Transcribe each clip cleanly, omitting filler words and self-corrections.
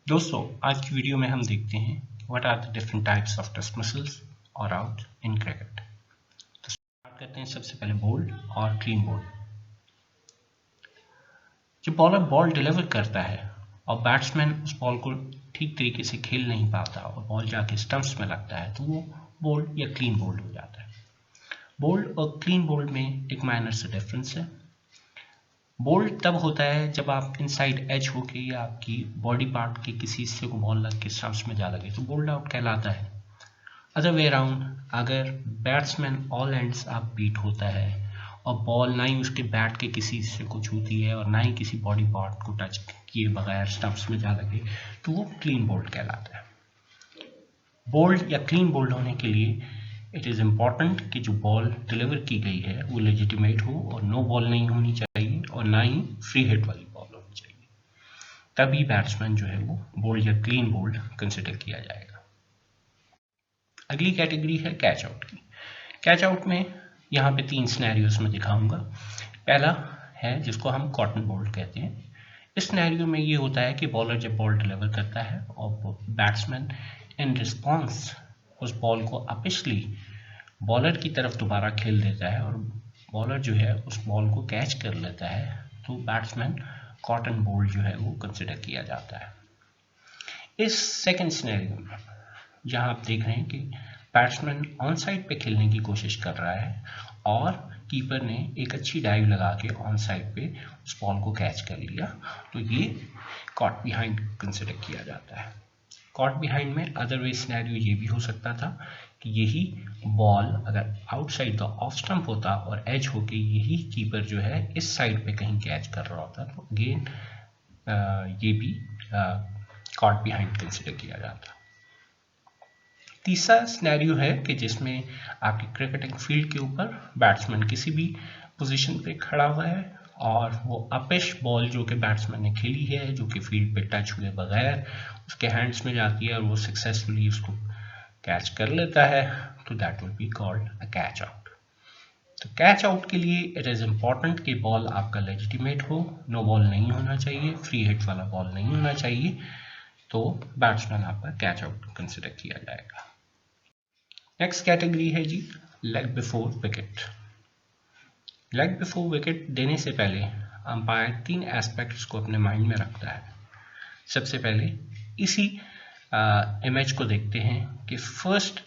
दोस्तों, आज की वीडियो में हम देखते हैं what are the different types of dismissals और आउट इन क्रिकेट। तो स्टार्ट करते हैं सबसे पहले बोल्ड और क्लीन बोल्ड। जब बॉलर बॉल डिलीवर करता है और बैट्समैन उस बॉल को ठीक तरीके से खेल नहीं पाता और बॉल जाके स्टंप्स में लगता है तो वो बोल्ड या क्लीन बोल्ड हो जाता है। बोल्ड और क्लीन बोल्ड में एक माइनर सा डिफरेंस है। बोल्ड तब होता है जब आप इनसाइड एज होके या आपकी बॉडी पार्ट के किसी हिस्से को बॉल लग के स्टंप्स में जा लगे तो बोल्ड आउट कहलाता है। अदर वे अराउंड, अगर बैट्समैन ऑल एंड्स आप बीट होता है और बॉल ना ही उसके बैट के किसी हिस्से को छूती है और ना ही किसी बॉडी पार्ट को टच किए बगैर स्टंप्स में जा लगे तो वो क्लीन बोल्ड कहलाता है। बोल्ड या क्लीन बोल्ड होने के लिए इट इज़ इम्पॉर्टेंट कि जो बॉल डिलीवर की गई है वो लेजिटिमेट हो और नो बॉल नहीं होनी चाहिए और ना ही फ्री हिट वाली बॉल होनी चाहिए, तभी बैट्समैन जो है वो बोल्ड या क्लीन बोल्ड कंसिडर किया जाएगा। अगली कैटेगरी है कैच आउट की। कैच आउट में यहाँ पे 3 सिनेरियोस में दिखाऊंगा। पहला है जिसको हम कॉटन बोल्ड कहते हैं। इस सिनेरियो में ये होता है कि बॉलर जब बॉल डिलीवर करता है और बैट्समैन इन रिस्पॉन्स उस बॉल को अपिशली बॉलर की तरफ दोबारा खेल देता है और बॉलर जो है उस बॉल को कैच कर लेता है तो बैट्समैन कॉटन बोल्ड जो है वो कंसिडर किया जाता है। इस सेकेंड सिनेरियो में जहां आप देख रहे हैं कि बैट्समैन ऑन साइड पे खेलने की कोशिश कर रहा है और कीपर ने एक अच्छी डाइव लगा के ऑन साइड पे उस बॉल को कैच कर लिया तो ये कॉट बिहाइंड कंसिडर किया जाता है। कॉट बिहाइंड में अदरवाइज सिनेरियो ये भी हो सकता था कि यही बॉल अगर आउटसाइड द ऑफ स्टंप होता और एज होके यही कीपर जो है इस साइड पे कहीं कैच कर रहा होता तो अगेन ये भी कॉट बिहाइंड कंसिडर किया जाता। तीसरा सिनेरियो है कि जिसमें आपकी क्रिकेटिंग फील्ड के ऊपर बैट्समैन किसी भी पोजीशन पे खड़ा हुआ है और वो अपिश बॉल जो कि बैट्समैन ने खेली है जो कि फील्ड पे टच हुए बगैर उसके हैंड्स में जाती है और वो सक्सेसफुली उसको कैच कर लेता है तो that will be called a catch out. तो कैच आउट के लिए इट इज़ इम्पॉर्टेंट कि बॉल आपका लेजिटिमेट हो, नो बॉल नहीं होना चाहिए, फ्री हिट वाला बॉल नहीं होना चाहिए, तो बैट्समैन आपका कैच आउट कंसिडर किया जाएगा। नेक्स्ट कैटेगरी है जी leg before wicket. Leg before wicket देने से पहले अंपायर 3 एस्पेक्ट्स को अपने माइंड में रखता है। सबसे पहले इसी इमेज को देखते हैं कि फर्स्ट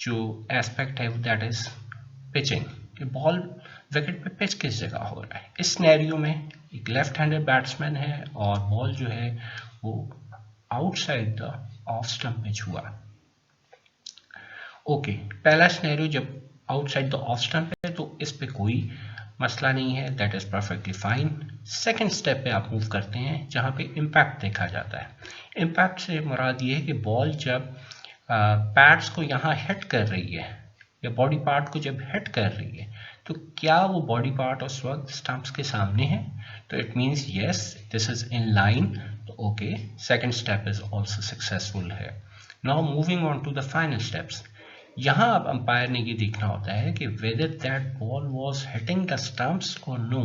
जो एस्पेक्ट है दैट इज पिचिंग, कि बॉल विकेट पे पिच किस जगह हो रहा है। इस सिनेरियो में एक लेफ्ट हैंडेड बैट्समैन है और बॉल जो है वो outside the off stump pitch हुआ। ओके, पहला सिनेरियो जब आउटसाइड द ऑफ स्टंप है तो इस पे कोई मसला नहीं है, that is perfectly fine. Second step पे आप मूव करते हैं जहां पे इम्पैक्ट देखा जाता है। इम्पैक्ट से मुराद ये है कि बॉल जब पैड्स को यहाँ हिट कर रही है या बॉडी पार्ट को जब हिट कर रही है तो क्या वो बॉडी पार्ट उस वक्त स्टंप्स के सामने है, तो it means yes this is in line, तो okay second step is also successful है। Now moving on to the final steps. यहाँ अब अंपायर ने ये देखना होता है कि whether that ball was hitting the stumps और नो।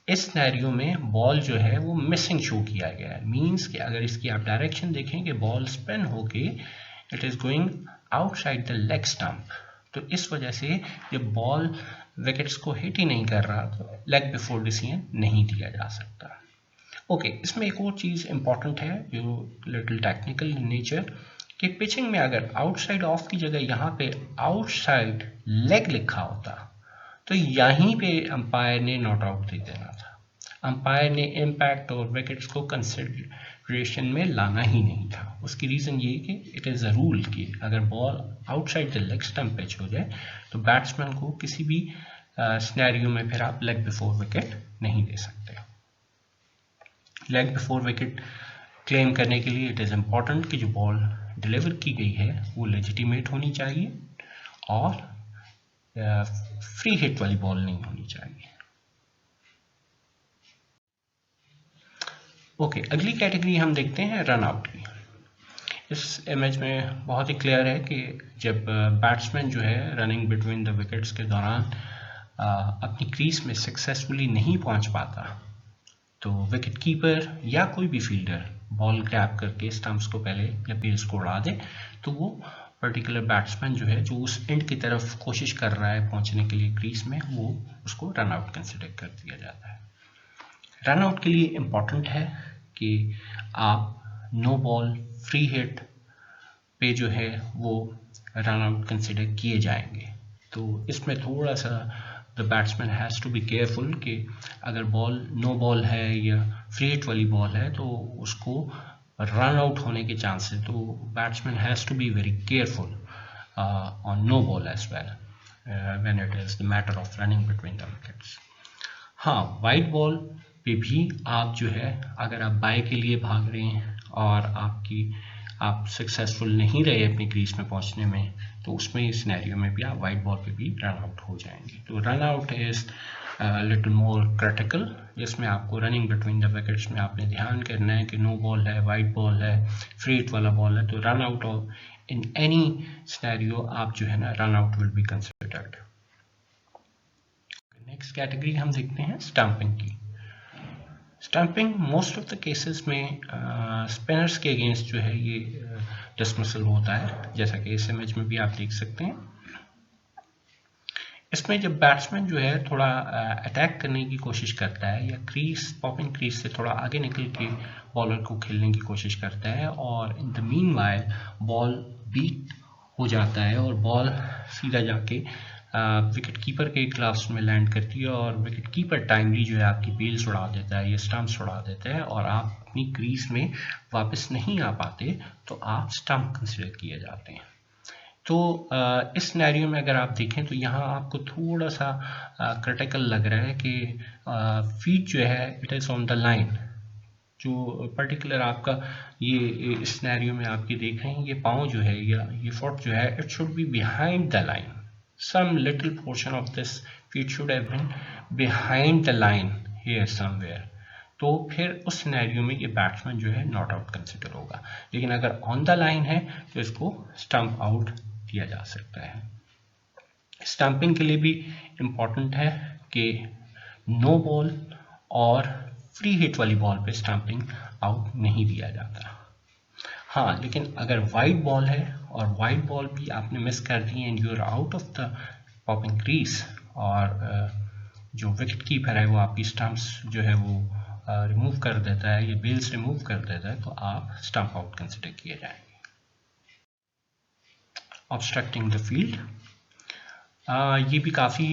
इस सिनेरियो में बॉल जो है वो मिसिंग शो किया गया है, मीन्स कि अगर इसकी आप डायरेक्शन देखें कि बॉल स्पिन होके it is going outside the leg stump, तो इस वजह से जब बॉल विकेट्स को हिट ही नहीं कर रहा तो लेग बिफोर डिसीजन नहीं दिया जा सकता। ओके, इसमें एक और चीज़ इंपॉर्टेंट है जो लिटिल टेक्निकल इन नेचर, कि पिचिंग में अगर आउटसाइड ऑफ की जगह यहाँ पे आउटसाइड लेग लिखा होता तो यहीं पे अंपायर ने नॉट आउट दे देना था। अंपायर ने इम्पैक्ट और विकेट्स को कंसिडरेशन में लाना ही नहीं था। उसकी रीज़न ये कि इट इज़ अ रूल कि अगर ball outside the leg stump pitch हो जाए तो बैट्समैन को किसी भी सिनेरियो में फिर आप लेग बिफोर विकेट नहीं दे सकते। लेग बिफोर विकेट क्लेम करने के लिए इट इज़ इम्पॉर्टेंट कि जो बॉल डिलीवर की गई है वो लेजिटिमेट होनी चाहिए और फ्री हिट वाली बॉल नहीं होनी चाहिए। ओके, अगली कैटेगरी हम देखते हैं रन आउट की। इस इमेज में बहुत ही क्लियर है कि जब बैट्समैन जो है रनिंग बिटवीन द विकेट्स के दौरान अपनी क्रीज में सक्सेसफुली नहीं पहुंच पाता तो विकेट कीपर या कोई भी फील्डर बॉल ग्रैब करके स्टंप्स को पहले या बेल्स को उड़ा दे, तो वो पर्टिकुलर बैट्समैन जो है, जो उस एंड की तरफ कोशिश कर रहा है पहुंचने के लिए क्रीज में, वो उसको रन आउट कंसिडर कर दिया जाता है। रन आउट के लिए इम्पॉर्टेंट है कि आप नो बॉल फ्री हिट पे जो है वो रन आउट कंसिडर किए जाएंगे। तो इसमें थोड़ा सा the batsman has to be careful कि अगर बॉल नो बॉल है या फ्री हिट वाली बॉल है तो उसको रन आउट होने के चांसेस, तो batsman has to be very careful on no ball as well when it is the matter of running between the wickets. हाँ, वाइड बॉल पे भी आप जो है, अगर आप बाय के लिए भाग रहे हैं और आप सक्सेसफुल नहीं रहे अपनी क्रीज में पहुंचने में, तो उसमें इस सिनेरियो में भी आप वाइड बॉल पे भी रन आउट हो जाएंगे। तो run out is little more critical, जिसमें आपको रनिंग बिटवीन द विकेट्स में आपने ध्यान करना है कि नो बॉल है, वाइड बॉल है, फ्री हिट वाला बॉल है, तो run out in any scenario आप जो है ना, run out will be considered. Next category हम देखते हैं स्टंपिंग की। Stumping most of the cases में स्पिनर्स के अगेंस्ट जो है ये डिसमिसल होता है, जैसा कि इस इमेज में भी आप देख सकते हैं। इसमें जब बैट्समैन जो है थोड़ा अटैक करने की कोशिश करता है या पॉपिंग क्रीज से थोड़ा आगे निकल के बॉलर को खेलने की कोशिश करता है, और in the meanwhile ball beat हो जाता है और बॉल सीधा जाके विकेट कीपर के ग्लव्स में लैंड करती है, और विकेट कीपर टाइमली जो है आपकी बेल्स उड़ा देता है या स्टंप्स उड़ा देता है, और आप अपनी क्रीज में वापस नहीं आ पाते, तो आप स्टंप कंसिडर किए जाते हैं। तो इस सिनेरियो में अगर आप देखें तो यहाँ आपको थोड़ा सा क्रिटिकल लग रहा है कि फीट जो है it is on the line. जो पर्टिकुलर आपका ये इस सिनेरियो में आप ये देख रहे हैं, ये पाँव जो है या ये फुट जो है, it should be behind the line. some little portion of this feet should have been behind the line here somewhere, तो फिर उस सिनेरियो में ये बैट्समैन जो है नॉट आउट कंसिडर होगा। लेकिन अगर ऑन द लाइन है तो इसको स्टंप आउट दिया जा सकता है। स्टंपिंग के लिए भी इम्पॉर्टेंट है कि नो बॉल और फ्री हिट वाली बॉल पे स्टंपिंग आउट नहीं दिया जाता। हाँ, लेकिन अगर वाइड बॉल है और वाइड बॉल भी आपने मिस कर दी and you are out of the popping crease, और जो विकेट कीपर है वो आपकी स्टंप्स जो है वो रिमूव कर देता है या बेल्स रिमूव कर देता है, तो आप स्टंप आउट कंसिडर किए जाएंगे। ऑब्स्ट्रक्टिंग द फील्ड, ये भी काफ़ी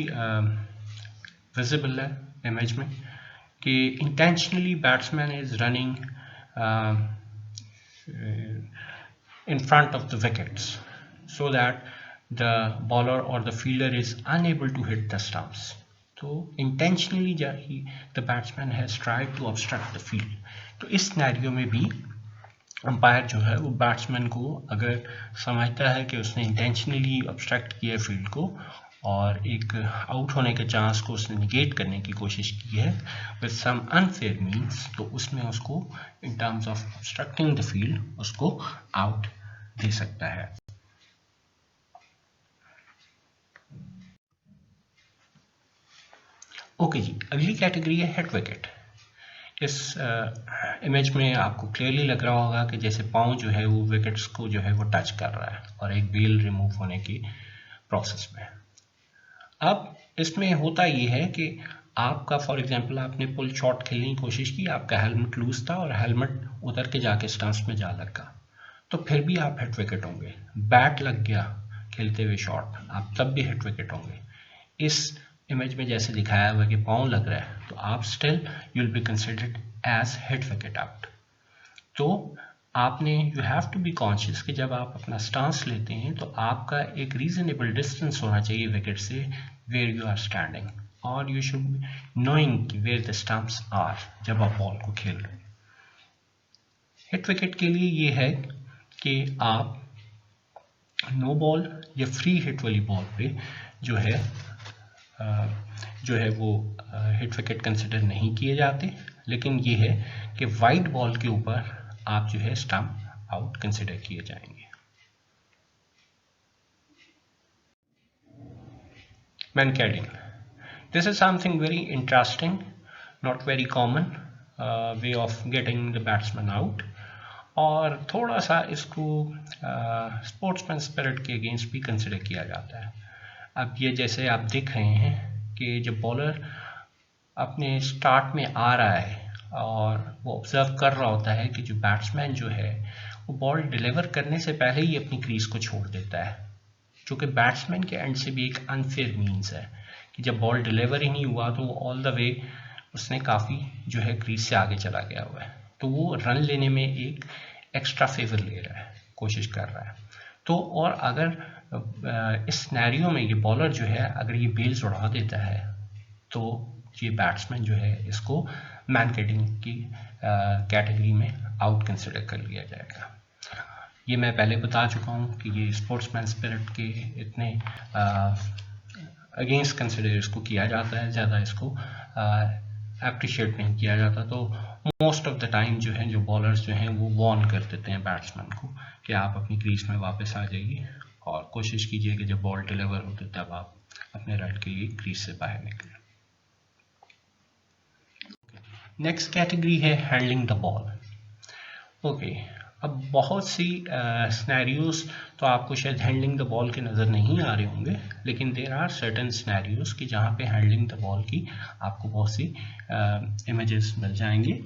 विजिबल है इमेज में कि intentionally batsman is running in front of the wickets so that the bowler or the fielder is unable to hit the stumps. So intentionally the batsman has tried to obstruct the field. तो इस scenario में भी umpire जो है वो batsman को अगर समझता है कि उसने इंटेंशनली ऑब्स्ट्रक्ट किया फील्ड को और एक आउट होने के चांस को उसने निगेट करने की कोशिश की है विद सम अनफेयर मीन्स, तो उसमें उसको in terms of obstructing the field उसको आउट दे सकता है। ओके जी, अगली कैटेगरी है हिट विकेट। इस इमेज में आपको क्लियरली लग रहा होगा कि जैसे पाँव जो है वो विकेट्स को जो है वो टच कर रहा है और एक बेल रिमूव होने की प्रोसेस में। अब इसमें होता ये है कि आपका फॉर एग्जांपल आपने पुल शॉट खेलने की कोशिश की, आपका हेलमेट लूज था और हेलमेट उतर के जाके स्टांस में जा लगा, तो फिर भी आप हिट विकेट होंगे। बैट लग गया खेलते हुए शॉट, आप तब भी हिट विकेट होंगे। इस इमेज में जैसे दिखाया हुआ कि पाँव लग रहा है, तो आप still you will be considered as hit wicket out. तो आपने you have to be conscious कि जब आप अपना स्टांस लेते हैं तो आपका एक रीजनेबल डिस्टेंस होना चाहिए विकेट से वेयर यू आर स्टैंडिंग, और you should be knowing where the stumps are जब आप बॉल को खेल रहे हैं। हिट विकेट के लिए ये है कि आप नो बॉल या फ्री हिट वाली बॉल पे जो है वो हिट विकेट कंसिडर नहीं किए जाते, लेकिन ये है कि वाइड बॉल के ऊपर आप जो है स्टंप आउट कंसिडर किए जाएंगे। Mankading, this is something very interesting, not very common way of getting the batsman out. और थोड़ा सा इसको स्पोर्ट्समैन स्पिरिट के अगेंस्ट भी कंसिडर किया जाता है। अब ये जैसे आप देख रहे हैं कि जब बॉलर अपने स्टार्ट में आ रहा है और वो ऑब्जर्व कर रहा होता है कि जो बैट्समैन जो है वो बॉल डिलीवर करने से पहले ही अपनी क्रीज को छोड़ देता है, जो कि बैट्समैन के एंड से भी एक अनफेयर मीन्स है कि जब बॉल डिलीवर ही नहीं हुआ तो वो ऑल द वे उसने काफ़ी जो है क्रीज से आगे चला गया हुआ है, तो वो रन लेने में एक एक्स्ट्रा फेवर ले रहा है, कोशिश कर रहा है। तो और अगर इस सिनेरियो में ये बॉलर जो है अगर ये बेल्स उड़ा देता है तो ये बैट्समैन जो है इसको मैन कैटिंग की कैटेगरी में आउट कंसिडर कर लिया जाएगा। ये मैं पहले बता चुका हूँ कि ये स्पोर्ट्समैन स्पिरिट के इतने अगेंस्ट कंसिडर इसको किया जाता है, ज़्यादा इसको अप्रिशिएट नहीं किया जाता। तो मोस्ट ऑफ द टाइम जो है जो बॉलर्स जो हैं वो वार्न कर देते हैं बैट्समैन को कि आप अपनी क्रीज में वापस आ जाइए और कोशिश कीजिए कि जब बॉल डिलीवर होते तब आप अपने रन के लिए क्रीज से बाहर निकलें। नेक्स्ट कैटेगरी है हैंडलिंग द बॉल। ओके, अब बहुत सी सिनेरियोज तो आपको शायद हैंडलिंग द बॉल के नज़र नहीं आ रहे होंगे, लेकिन देर आर सर्टेन सिनेरियोज कि जहाँ पे हैंडलिंग द बॉल की आपको बहुत सी इमेजेस मिल जाएंगे।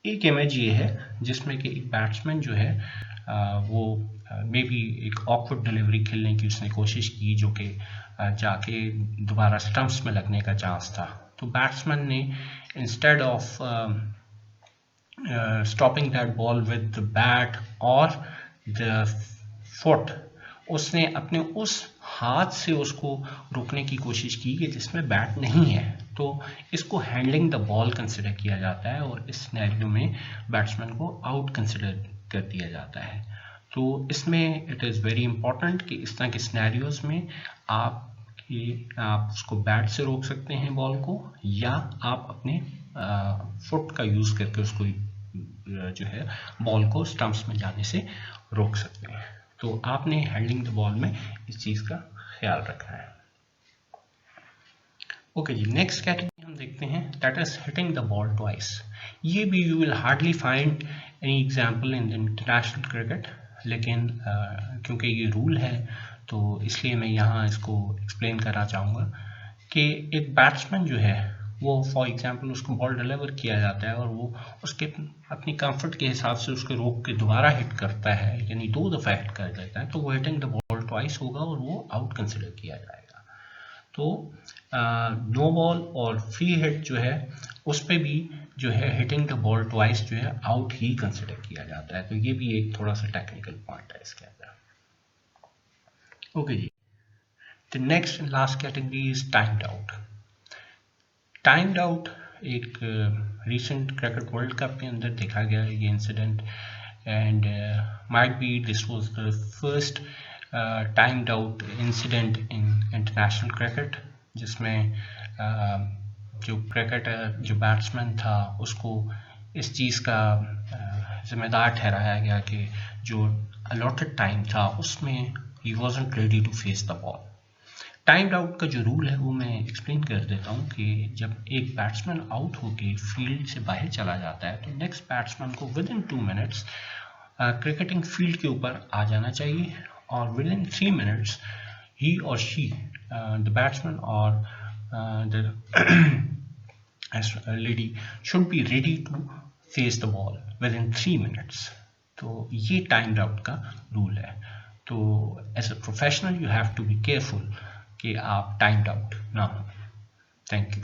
एक इमेज ये है जिसमें कि एक बैट्समैन जो है वो मे बी एक ऑकवर्ड डिलीवरी खेलने की उसने कोशिश की, जो कि जाके दोबारा स्टंप्स में लगने का चांस था। तो बैट्समैन ने instead of stopping that ball with the bat और द फुट, उसने अपने उस हाथ से उसको रोकने की कोशिश की कि जिसमें बैट नहीं है। तो इसको हैंडलिंग द बॉल कंसिडर किया जाता है और इस सिनेरियो में बैट्समैन को आउट कंसिडर कर दिया जाता है। तो इसमें इट इज़ वेरी इंपॉर्टेंट कि इस तरह के सिनेरियोज में आप उसको बैट से रोक सकते हैं बॉल को, या आप अपने फुट का यूज़ करके उसको जो है बॉल को स्टंप्स में जाने से रोक सकते हैं। तो आपने हैंडलिंग द बॉल में इस चीज़ का ख्याल रखना है। ओके जी, नेक्स्ट कैटेगरी हम देखते हैं, that is hitting the ball twice. ये भी you will hardly find any example in the international cricket, लेकिन क्योंकि ये रूल है तो इसलिए मैं यहाँ इसको एक्सप्लेन करना चाहूँगा कि एक बैट्समैन जो है वो फॉर एग्जांपल उसको बॉल डिलीवर किया जाता है और वो उसके अपनी कंफर्ट के हिसाब से उसको रोक के दोबारा हिट करता है, यानी 2 दफ़ा हिट कर देता है, तो वो हिटिंग द बॉल ट्वाइस होगा और वो आउट कंसिडर किया जाएगा। तो नो बॉल और फ्री हिट जो है उस पर भी जो है हिटिंग द बॉल ट्वाइस जो है आउट ही कंसिडर किया जाता है। तो ये भी एक थोड़ा सा टेक्निकल पॉइंट है इसके अंदर। ओके जी, the next and last category is timed out. Timed out एक रिसेंट क्रिकेट वर्ल्ड कप के अंदर देखा गया ये incident, and might be this was the first timed out incident in international cricket, जिसमें जो क्रिकेटर जो बैट्समैन था उसको इस चीज़ का जिम्मेदार ठहराया गया कि जो अलॉटेड टाइम था उसमें ही wasn't ready to face the ball. Timed out का जो रूल है वो मैं एक्सप्लेन कर देता हूँ कि जब एक बैट्समैन आउट होके फील्ड से बाहर चला जाता है तो नेक्स्ट बैट्समैन को with in 2 minutes cricketing field के ऊपर आ जाना चाहिए, और विद इन 3 मिनट्स ही और शी द बैट्समैन और the lady should be ready to face the ball within 3 minutes. तो ये टाइम्ड आउट का रूल है। तो as a professional you have to be careful कि आप टाइम्ड आउट ना हो। Thank you.